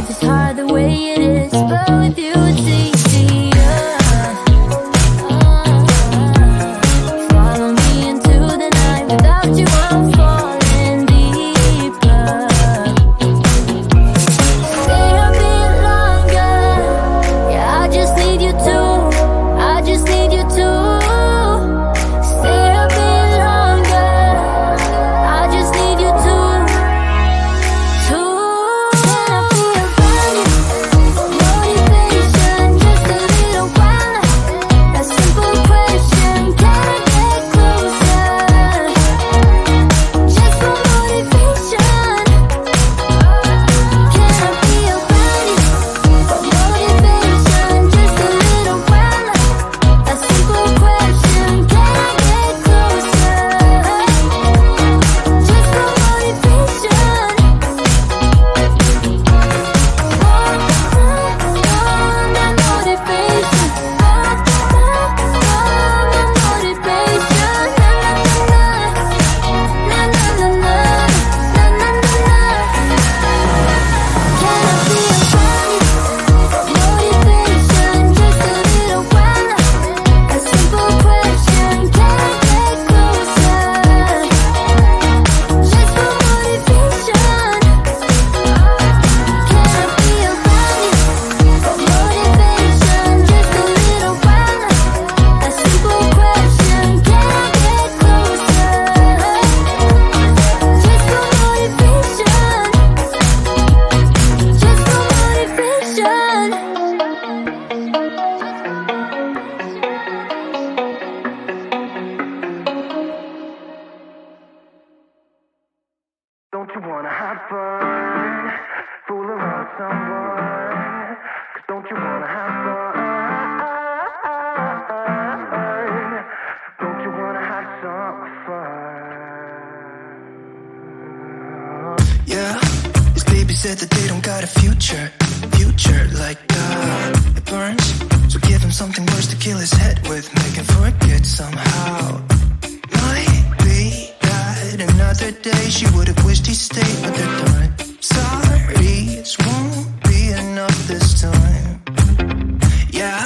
life is hard the way it is, but with you it's easier. Follow me into the night, without you I'm falling deeper. Stay a bit longer, yeah, I just need you to, I just need you to. Stay a bit longer, I just need you to. Can I be a running motivation, just a little while? A simple question, can I get closer? Just for motivation. Can I be a running motivation, just a little while? A simple question, can I get closer? Just for motivation. Don't you wanna have fun? Fool around with someone? 'Cause don't you wanna have fun? Don't you wanna have some fun? Yeah, his baby said that they don't got a future like that. It burns, so give him something worse to kill his head with, make him forget somehow. Might be that another day she would have wished he stayed, but they're done. Sorries won't be enough this time. Yeah,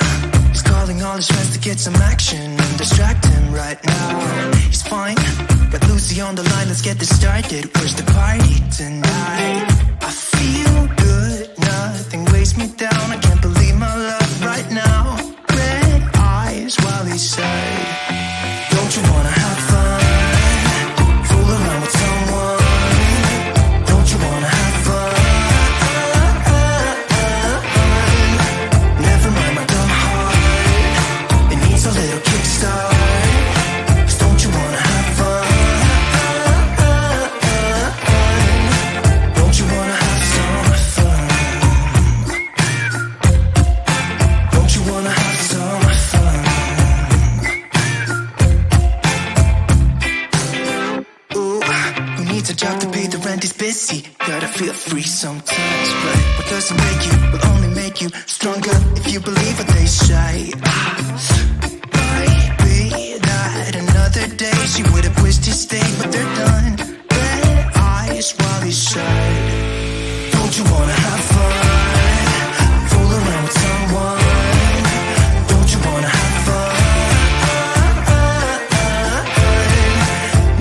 he's calling all his friends to get some action and distract him right now. He's fine, got Lucy on the line, let's get this started. Where's the party tonight? I feel good, nothing weighs me down. I can't believe my luck right now. Red eyes while he said, don't you wanna have fun? Fool around with someone? Don't you wanna have fun? Never mind my dumb heart, it needs a little kickstart. 'Cause don't you wanna have fun? Don't you wanna have some fun? Don't you wanna have some fun? Ooh, who needs a job to pay the rent? He's busy. Gotta feel free sometimes, right? What doesn't make you will only make you stronger if you believe what they say. Might be that another day she would have wished he stayed, but they're done. Red eyes while he said, don't you wanna have fun? Fool around with someone? Don't you wanna have fun?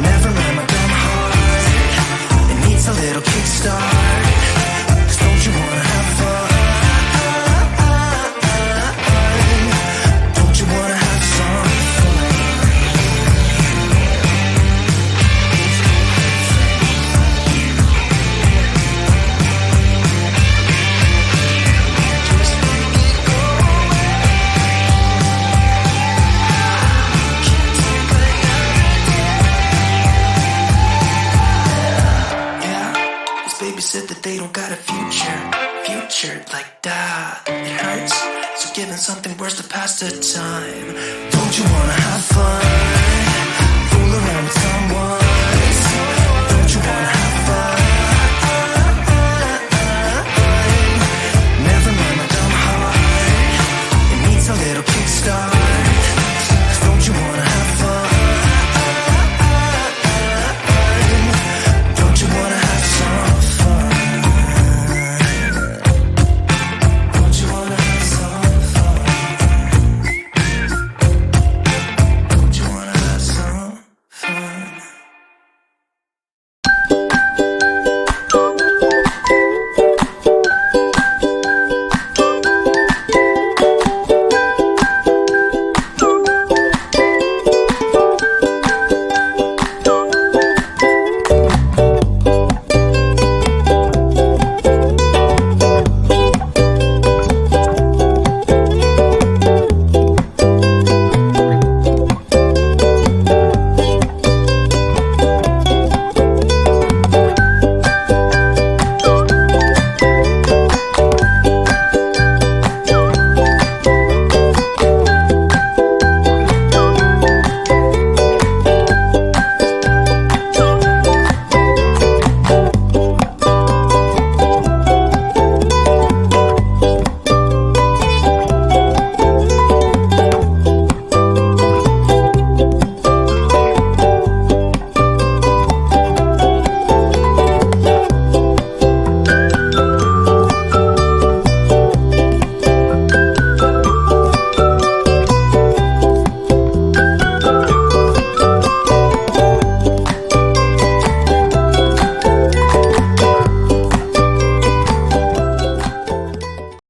Never mind my dumb heart, it needs a little kickstart. 'Cause don't you wanna have fun? Don't you wanna have some fun? Yeah, his baby said that they don't got a future like that. It hurts, so give him something worse to pass the time. Don't you wanna have fun? Fool around with someone?